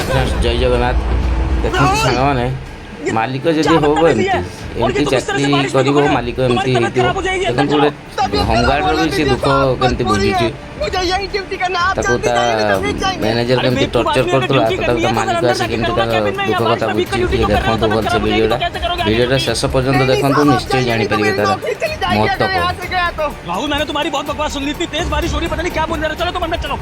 Friends जय जगन्नाथ देखो सांगने मालिक जदि हो एमती चाकरी कर मालिक एमती देखो गोटे होमगार्ड भी सी दुख केमती बुझी मैनेजर केमती टर्चर करता मालिक आसी केमती दुख कथा बुझी देखो भलसे वीडियोटा शेष पर्यंत देखो निश्चय जानीपारे तार महत्व। राहुल मैंने तुम्हारी बहुत बकवास सुन ली थी, तेज बारिश हो रही पता नहीं क्या बोल रहे हो। चलो तुम अंदर चलो।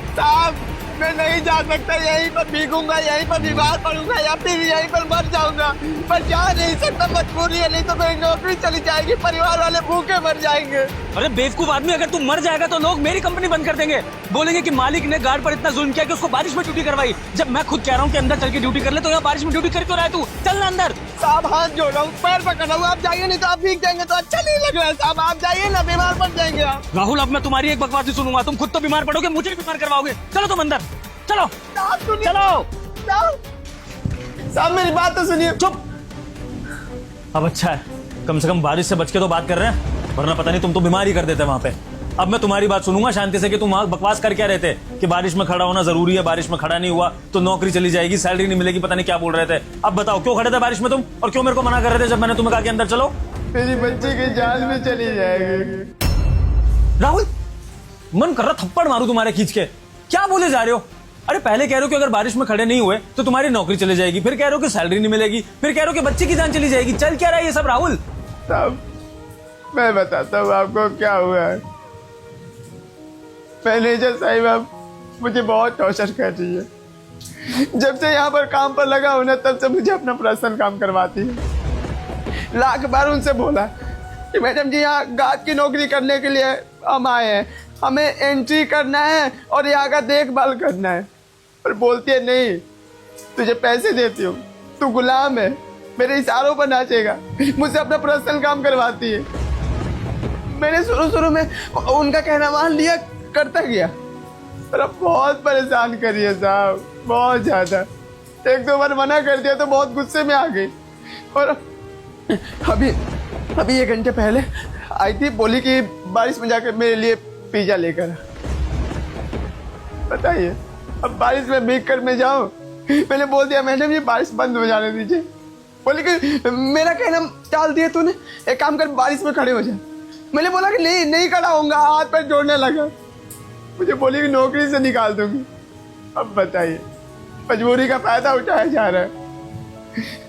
मैं नहीं जा सकता, यहीं पर भीगूंगा, यहीं पर बीमार पड़ूंगा या फिर यहीं पर मर जाऊंगा। पर जा नहीं सकता, मजबूरी है, नहीं तो मेरी नौकरी चली जाएगी, परिवार वाले भूखे मर जाएंगे। अरे बेवकूफ आदमी, अगर तू मर जाएगा तो लोग मेरी कंपनी बंद कर देंगे, बोलेंगे कि मालिक ने गार्ड पर इतना जुल्म किया कि उसको बारिश में ड्यूटी करवाई। जब मैं खुद कह रहा हूँ कि अंदर चल के ड्यूटी कर ले, तो यहाँ बारिश में ड्यूटी कर क्यों रहा है तू? चल ना अंदर। साहब हाथ जोड़ रहा हूँ, पैर पकड़ रहा हूँ, आप जाइए नहीं तो आप भीग जाएंगे तो अच्छा नहीं लग रहा है। साहब आप जाइए ना, बीमार पड़ जाएंगे आप। राहुल अब मैं तुम्हारी एक बकवास नहीं सुनूंगा, तुम खुद तो बीमार पड़ोगे, मुझे भी बीमार करवाओगे। चलो तुम अंदर चलो। चलो साहब मेरी बात तो सुनिए। चुप। अब अच्छा है, कम से कम बारिश से बच के तो बात कर रहे हैं, वरना पता नहीं तुम तो बीमार ही कर देते वहां पे। अब मैं तुम्हारी बात सुनूंगा शांति से कि तुम वहां बकवास कर क्या रहे थे कि बारिश में खड़ा होना जरूरी है, बारिश में खड़ा नहीं हुआ तो नौकरी चली जाएगी, सैलरी नहीं मिलेगी, पता नहीं क्या बोल रहे थे। अब बताओ क्यों खड़े थे बारिश में तुम, और क्यों मेरे को मना कर रहे थे जब मैंने तुम्हें कहा कि अंदर चलो? मेरी बच्ची की जान भी चली जाएगी। राहुल मन कर रहा थप्पड़ मारूं तुम्हारे खींच के। क्या बोले जा रहे हो? अरे पहले कह रहे हो कि अगर बारिश में खड़े नहीं हुए तो तुम्हारी नौकरी चली जाएगी, फिर कह रहे हो कि सैलरी नहीं मिलेगी, फिर कह रहे हो कि बच्चे की जान चली जाएगी। चल क्या रहा है ये सब राहुल? तब मैं बताता हूँ आपको क्या हुआ है। मैनेजर साहिबा मुझे बहुत टॉर्चर कर रही है। जब से यहाँ पर काम पर लगा हूं ना, तब से मुझे अपना पर्सनल काम करवाती है। लाख बार उनसे बोला कि मैडम जी यहाँ गार्ड की नौकरी करने के लिए हम आए हैं, हमें एंट्री करना है और यहाँ का देखभाल करना है। पर बोलती है नहीं, तुझे पैसे देती हूँ, तू गुलाम है, मेरे इशारों पर नाचेगा, मुझसे अपना पर्सनल काम करवाती है। मैंने शुरू में उनका कहना मान लिया, करता गया, पर अब बहुत परेशान करी है साहब, बहुत ज्यादा। एक दो बार मना कर दिया तो बहुत गुस्से में आ गई, और अभी 1 घंटे पहले आई थी, बोली कि बारिश में जाकर मेरे लिए पिज्जा लेकर। बताइए अब बारिश में भीग कर मैं जाऊं? मैंने बोल दिया मैडम ये बारिश बंद हो जाने दीजिए। बोली कि मेरा कहना टाल दिया तूने, एक काम कर बारिश में खड़े हो जा। मैंने बोला कि नहीं खड़ा होऊंगा, हाथ पैर जोड़ने लगा। मुझे बोली कि नौकरी से निकाल दूंगी। अब बताइए मजबूरी का फायदा उठाया जा रहा है।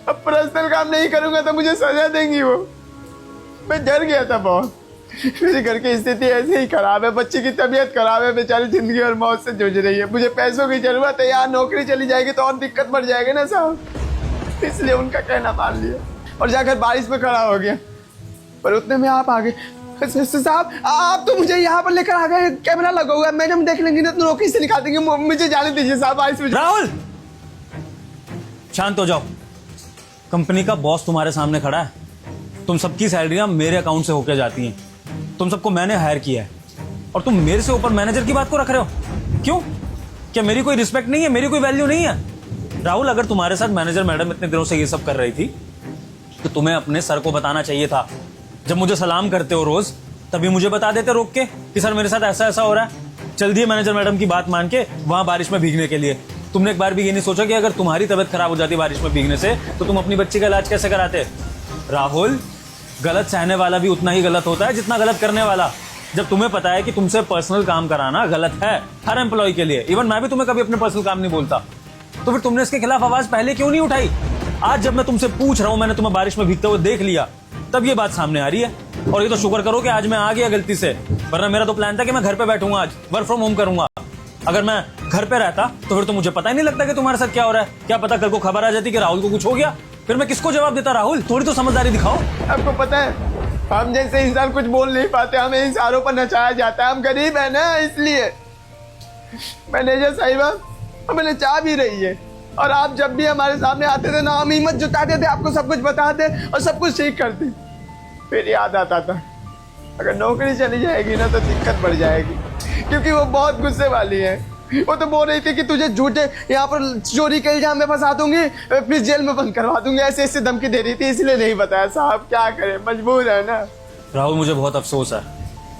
अब पर्सनल काम नहीं करूंगा तो मुझे सजा देंगी वो। मैं डर गया था बहुत। मेरे घर की स्थिति ऐसे ही खराब है, बच्ची की तबीयत खराब है, बेचारी जिंदगी और मौत से जूझ रही है, मुझे पैसों की जरूरत है, यहाँ नौकरी चली जाएगी तो और दिक्कत बढ़ जाएगी ना साहब। इसलिए उनका कहना मान लिया और जाकर बारिश में खड़ा हो गया। पर उतने में आप आ गए। साहब आप तो मुझे यहाँ पर लेकर आ गए, कैमरा लगा हुआ है, मैडम देख लेंगी ना तो नौकरी से निकाल देंगे, मुझे जाने दीजिए साहब बारिश में। राहुल शांत हो जाओ, कंपनी का बॉस तुम्हारे सामने खड़ा है, तुम सबकी सैलरियां मेरे अकाउंट से होकर जाती हैं, तुम सबको मैंने हायर किया है और तुम मेरे से ऊपर मैनेजर की बात को रख रहे हो। क्यों? क्या मेरी कोई रिस्पेक्ट नहीं है, मेरी कोई वैल्यू नहीं है? राहुल अगर तुम्हारे साथ मैनेजर मैडम इतने दिनों से ये सब कर रही थी तो तुम्हें अपने सर को बताना चाहिए था। जब मुझे सलाम करते हो रोज, तभी मुझे बता देते रोक के कि सर मेरे साथ ऐसा ऐसा हो रहा है। चल दिए मैनेजर मैडम की बात मान के वहां बारिश में भीगने के लिए। तुमने एक बार भी ये नहीं सोचा कि अगर तुम्हारी तबीयत खराब हो जाती बारिश में भीगने से तो तुम अपनी बच्ची का इलाज कैसे कराते? राहुल गलत सहने वाला भी उतना ही गलत होता है जितना गलत करने वाला। जब तुम्हें पता है कि तुमसे पर्सनल काम कराना गलत है हर एम्प्लॉय के लिए, इवन मैं भी तुम्हें कभी अपने पर्सनल काम नहीं बोलता, तो फिर तुमने इसके खिलाफ आवाज पहले क्यों नहीं उठाई? आज जब मैं तुमसे पूछ रहा हूं, मैंने तुम्हें बारिश में भीगते हुए देख लिया, तब ये बात सामने आ रही है। और ये तो शुक्र करो कि आज मैं आ गया गलती से, वरना मेरा तो प्लान था कि मैं घर पे बैठूंगा, आज वर्क फ्रॉम होम करूंगा। अगर मैं घर पे रहता तो फिर तो मुझे पता ही नहीं लगता कि तुम्हारे साथ क्या हो रहा है। क्या पता कल को खबर आ जाती कि राहुल को कुछ हो गया, फिर मैं किसको जवाब देता? राहुल थोड़ी तो समझदारी दिखाओ। आपको पता है हम जैसे इंसान कुछ बोल नहीं पाते, हमें इशारों पर नचाया जाता है, हम गरीब है ना इसलिए। मैनेजर साहिबा हमें नचा भी रही है, और आप जब भी हमारे सामने आते थे ना, हम हिम्मत जुटाते थे, आपको सब कुछ बताते और सब कुछ ठीक करते। फिर याद आता था अगर नौकरी चली जाएगी ना तो दिक्कत बढ़ जाएगी, क्योंकि वो बहुत गुस्से वाली है। वो तो बोल रही थी कि तुझे झूठे यहाँ पर चोरी के इल्जाम में फंसा दूंगी, फिर जेल में बंद करवा दूंगी, ऐसे ऐसे धमकी दे रही थी, इसलिए नहीं बताया साहब। क्या करें, मजबूर है ना। राहुल मुझे बहुत अफसोस है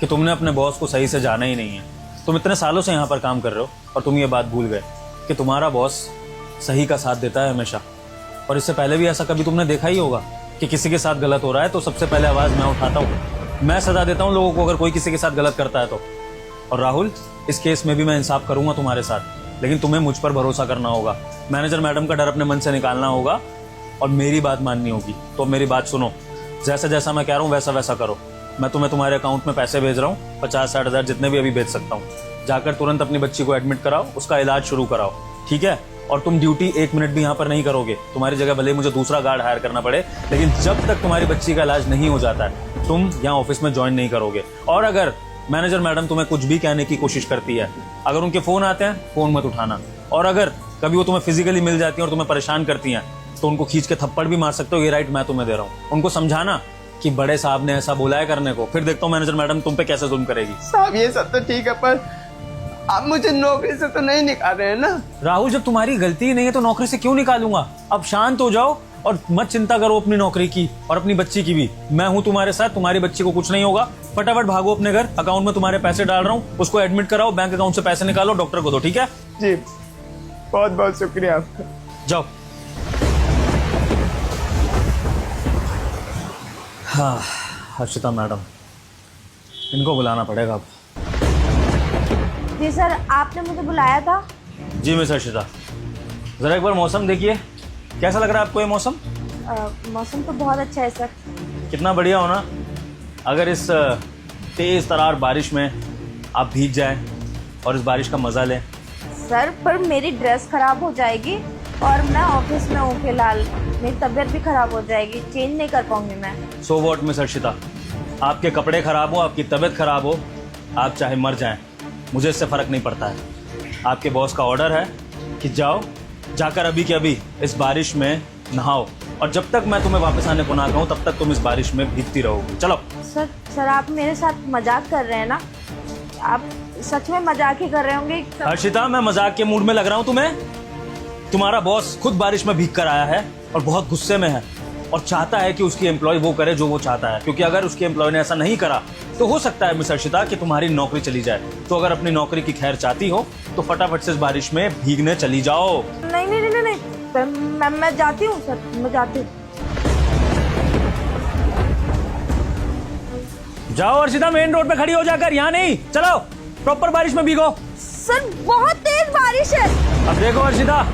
कि तुमने अपने बॉस को सही से जाना ही नहीं है। तुम इतने सालों से यहाँ पर काम कर रहे हो और तुम ये बात भूल गए कि तुम्हारा बॉस सही का साथ देता है हमेशा। और इससे पहले भी ऐसा कभी तुमने देखा ही होगा कि किसी के साथ गलत हो रहा है तो सबसे पहले आवाज़ मैं उठाता हूँ, मैं सजा देता हूँ लोगों को अगर कोई किसी के साथ गलत करता है तो। और राहुल, इस केस में भी मैं इंसाफ करूंगा तुम्हारे साथ, लेकिन तुम्हें मुझ पर भरोसा करना होगा। मैनेजर मैडम का डर अपने मन से निकालना होगा और मेरी बात माननी होगी। तो मेरी बात सुनो, जैसा जैसा मैं कह रहा हूँ वैसा वैसा करो। मैं तुम्हें तुम्हारे अकाउंट में पैसे भेज रहा हूँ, 50-60 हज़ार जितने भी अभी भेज सकता हूँ। जाकर तुरंत अपनी बच्ची को एडमिट कराओ, उसका इलाज शुरू कराओ, ठीक है? और तुम ड्यूटी 1 मिनट भी यहाँ पर नहीं करोगे। तुम्हारी जगह भले ही मुझे दूसरा गार्ड हायर करना पड़े, लेकिन जब तक तुम्हारी बच्ची का इलाज नहीं हो जाता है तुम यहाँ ऑफिस में ज्वाइन नहीं करोगे। और अगर मैनेजर मैडम तुम्हें कुछ भी कहने की कोशिश करती है, अगर उनके फोन आते हैं फोन मत उठाना। और अगर कभी वो तुम्हें फिजिकली मिल जाती है और तुम्हें परेशान करती हैं तो उनको खींच के थप्पड़ भी मार सकते हो, ये राइट मैं तुम्हें दे रहा हूँ। उनको समझाना कि बड़े साहब ने ऐसा बोला है करने को, फिर देखता हूँ मैनेजर मैडम तुम पे कैसे जुल्म करेगी। साहब ये सब तो ठीक है, पर आप मुझे नौकरी से तो नहीं निकाल रहे हैं ना? राहुल, जब तुम्हारी गलती ही नहीं है तो नौकरी से क्यों निकालूंगा? अब शांत हो जाओ और मत चिंता करो अपनी नौकरी की और अपनी बच्ची की भी। मैं हूँ तुम्हारे साथ, तुम्हारी बच्ची को कुछ नहीं होगा। फटाफट भागो अपने घर, अकाउंट में तुम्हारे पैसे डाल रहा हूँ, उसको एडमिट कराओ, बैंक अकाउंट से पैसे निकालो, डॉक्टर को दो, ठीक है? जी बहुत बहुत शुक्रिया आपका। जाओ। हाँ हर्षिता मैडम, इनको बुलाना पड़ेगा अब। जी सर, आपने मुझे बुलाया था। जी मिस हर्षिता, जरा एक बार मौसम देखिए, कैसा लग रहा है आपको ये मौसम? मौसम तो बहुत अच्छा है सर। कितना बढ़िया होना अगर इस तेज तरार बारिश में आप भीग जाएं और इस बारिश का मजा लें। सर पर मेरी ड्रेस खराब हो जाएगी और मैं ऑफिस में हूँ फिलहाल, मेरी तबीयत भी खराब हो जाएगी, चेंज नहीं कर पाऊंगी मैं। सो वॉट मिस हर्षिता, आपके कपड़े खराब हो, आपकी तबीयत खराब हो, आप चाहे मर जाएं, मुझे इससे फर्क नहीं पड़ता है। आपके बॉस का ऑर्डर है कि जाओ, जाकर अभी के अभी इस बारिश में नहाओ, और जब तक मैं तुम्हें वापस आने को ना कहूँ तब तक तुम इस बारिश में भीगती रहोगी। चलो। सर आप मेरे साथ मजाक कर रहे हैं ना? आप सच में मजाक ही कर रहे होंगे? हर्षिता, मैं मजाक के मूड में लग रहा हूँ तुम्हें? तुम्हारा बॉस खुद बारिश में भीग कर आया है और बहुत गुस्से में है और चाहता है कि उसकी एम्प्लॉय वो करे जो वो चाहता है, क्योंकि अगर उसकी एम्प्लॉय ने ऐसा नहीं करा तो हो सकता है मिस हर्षिता कि तुम्हारी नौकरी चली जाए। तो अगर अपनी नौकरी की खैर चाहती हो तो फटाफट से इस बारिश में भीगने चली जाओ। नहीं नहीं नहीं नहीं, सर मैं जाती हूँ सर, मैं जाती हूँ। जाओ हर्षिता, मेन रोड पे खड़ी हो जाकर, यहाँ नहीं, चलो प्रॉपर बारिश में भीगो। सर बहुत तेज बारिश है। अब देखो हर्षिता,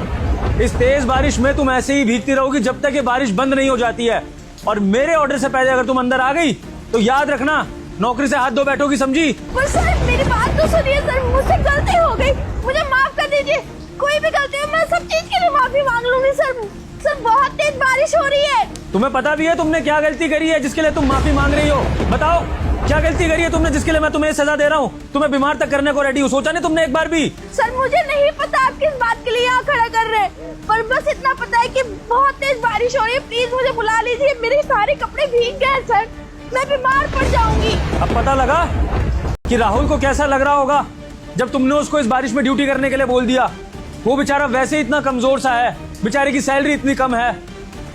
इस तेज बारिश में तुम ऐसे ही भीगती रहोगी जब तक ये बारिश बंद नहीं हो जाती है, और मेरे ऑर्डर से पहले अगर तुम अंदर आ गई तो याद रखना नौकरी से हाथ धो बैठोगी, समझी? पर सर मेरी बात तो सुनिए सर, मुझसे गलती हो गई, मुझे माफ कर दीजिए। कोई भी गलती हो मैं सब चीज के लिए माफी मांग लूंगी सर। सर बहुत तेज बारिश हो रही है। तुम्हें पता भी है तुमने क्या गलती करी है जिसके लिए तुम माफी मांग रही हो? बताओ क्या गलती करी है तुमने जिसके लिए मैं तुम्हें सजा दे रहा हूँ? तुम्हें बीमार तक करने को रेडी हूँ, सोचा नहीं तुमने एक बार भी? सर मुझे नहीं पता आप किस बात के लिए यहाँ खड़ा कर रहे हैं, पर बस इतना पता है कि बहुत तेज बारिश हो रही है, प्लीज मुझे बुला लीजिए, मेरे सारे कपड़े भीग गए सर, मैं बीमार पड़ जाऊंगी। अब पता लगा कि राहुल को कैसा लग रहा होगा जब तुमने उसको इस बारिश में ड्यूटी करने के लिए बोल दिया। वो बेचारा वैसे इतना कमजोर सा है, बेचारे की सैलरी इतनी कम है।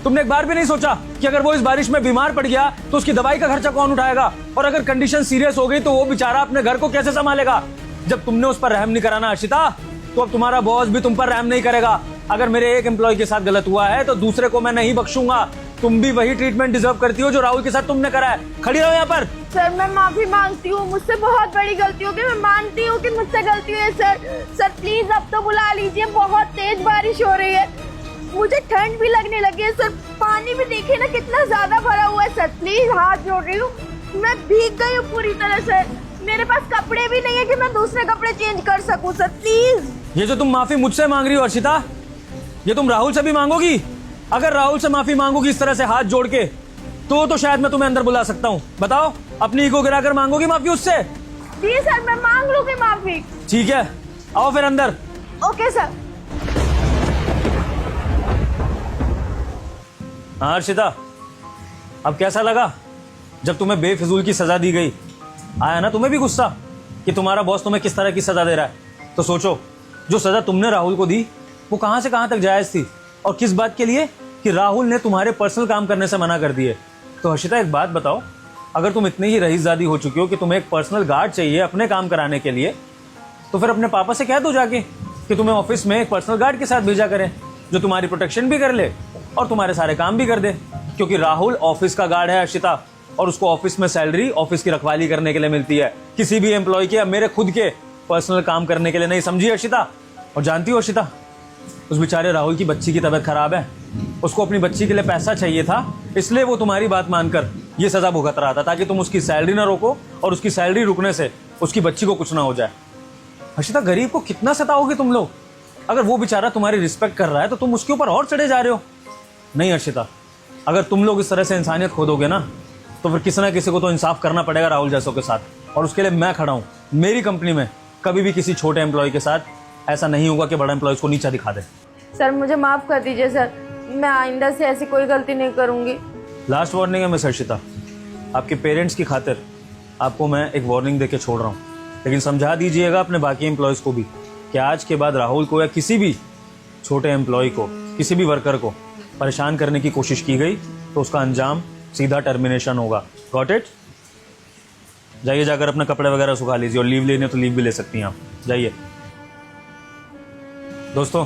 तुमने एक बार भी नहीं सोचा कि अगर वो इस बारिश में बीमार पड़ गया तो उसकी दवाई का खर्चा कौन उठाएगा, और अगर कंडीशन सीरियस हो गई तो वो बेचारा अपने घर को कैसे संभालेगा? जब तुमने उस पर रहम नहीं करा ना हर्षिता, तो अब तुम्हारा बॉस भी तुम पर रहम नहीं करेगा। अगर मेरे एक एम्प्लॉय के साथ गलत हुआ है तो दूसरे को मैं नहीं बख्शूंगा। तुम भी वही ट्रीटमेंट डिजर्व करती हो जो राहुल के साथ तुमने करा है। खड़ी रहो यहाँ पर। सर मैं माफी मांगती हूँ, मुझसे बहुत बड़ी गलती हो गई, मैं मानती हूँ कि मुझसे गलती हुई है सर। सर प्लीज अब तो बुला लीजिए, बहुत तेज बारिश हो रही है, मुझे ठंड भी लगने लगी है सर, पानी भी देखिए ना कितना ज्यादा भरा हुआ है सर, प्लीज हाथ जोड़ रही हूँ, मैं भीग गई हूँ पूरी तरह से, मेरे पास कपड़े भी नहीं है कि मैं दूसरे कपड़े चेंज कर सकूँ सर, प्लीज। ये जो तुम माफी मुझसे मांग रही हो हर्षिता, ये तुम राहुल से भी मांगोगी? अगर राहुल से माफी मांगोगी इस तरह से हाथ जोड़ के तो शायद मैं तुम्हें अंदर बुला सकता हूँ। बताओ, अपनी ईगो गिराकर मांगोगी माफी उससे? जी सर मैं मांग लूंगी माफी। ठीक है, आओ फिर अंदर। Okay sir. हाँ हर्षिता, अब कैसा लगा जब तुम्हें बेफिजूल की सजा दी गई? आया ना तुम्हें भी गुस्सा कि तुम्हारा बॉस तुम्हें किस तरह की सजा दे रहा है? तो सोचो, जो सजा तुमने राहुल को दी वो कहां से कहां तक जायज थी, और किस बात के लिए? कि राहुल ने तुम्हारे पर्सनल काम करने से मना कर दिए। तो हर्षिता एक बात बताओ, अगर तुम इतनी ही रईसजादी हो चुकी हो कि तुम्हें एक पर्सनल गार्ड चाहिए अपने काम कराने के लिए, तो फिर अपने पापा से कह दो जाके कि तुम्हें ऑफिस में एक पर्सनल गार्ड के साथ भेजा करें। जो तुम्हारी प्रोटेक्शन भी कर ले और तुम्हारे सारे काम भी कर दे। क्योंकि राहुल ऑफिस का गार्ड है अर्शिता, और उसको ऑफिस में सैलरी ऑफिस की रखवाली करने के लिए मिलती है, किसी भी एम्प्लॉय के या मेरे खुद के पर्सनल काम करने के लिए नहीं, समझी अर्शिता? और जानती हो अर्शिता, उस बेचारे राहुल की बच्ची की तबीयत खराब है, उसको अपनी बच्ची के लिए पैसा चाहिए था, इसलिए वो तुम्हारी बात मानकर ये सजा भुगत रहा था, ताकि तुम उसकी सैलरी ना रोको और उसकी सैलरी रुकने से उसकी बच्ची को कुछ ना हो जाए। अर्शिता, गरीब को कितना सताओगे तुम लोग? अगर वो बेचारा तुम्हारी रिस्पेक्ट कर रहा है तो तुम उसके ऊपर और चढ़े जा रहे हो। नहीं अर्शिता, अगर तुम लोग इस तरह से इंसानियत खो दोगे ना, तो फिर किसी ना किसी को तो इंसाफ करना पड़ेगा राहुल जैसों के साथ, और उसके लिए मैं खड़ा हूँ। मेरी कंपनी में कभी भी किसी छोटे एम्प्लॉय के साथ ऐसा नहीं होगा कि बड़ा एम्प्लॉय को नीचा दिखा दे। सर मुझे माफ कर दीजिए सर, मैं आइंदा से ऐसी कोई गलती नहीं करूंगी। लास्ट वार्निंग है मिस अर्शिता, आपके पेरेंट्स की खातिर आपको मैं एक वार्निंग देके छोड़ रहा हूँ, लेकिन समझा दीजिएगा अपने बाकी एम्प्लॉयज़ को भी कि आज के बाद राहुल को या किसी भी छोटे एम्प्लॉय को, किसी भी वर्कर को परेशान करने की कोशिश की गई तो उसका अंजाम सीधा टर्मिनेशन होगा। Got it? जाइए, जाकर अपने कपड़े वगैरह सुखा लीजिए, और लीव लेने तो लीव भी ले सकती हैं आप, जाइए। दोस्तों,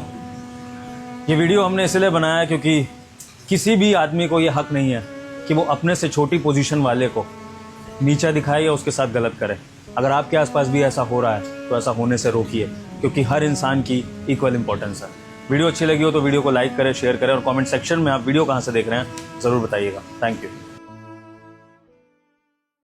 ये वीडियो हमने इसलिए बनाया क्योंकि किसी भी आदमी को ये हक नहीं है कि वो अपने से छोटी पोजीशन वाले को नीचा दिखाए या उसके साथ गलत करे। अगर आपके आसपास भी ऐसा हो रहा है तो ऐसा होने से रोकिए, क्योंकि हर इंसान की इक्वल इंपॉर्टेंस है। वीडियो अच्छी लगी हो तो वीडियो को लाइक करें, शेयर करें, और कमेंट सेक्शन में आप वीडियो कहाँ से देख रहे हैं ज़रूर बताइएगा। Thank you.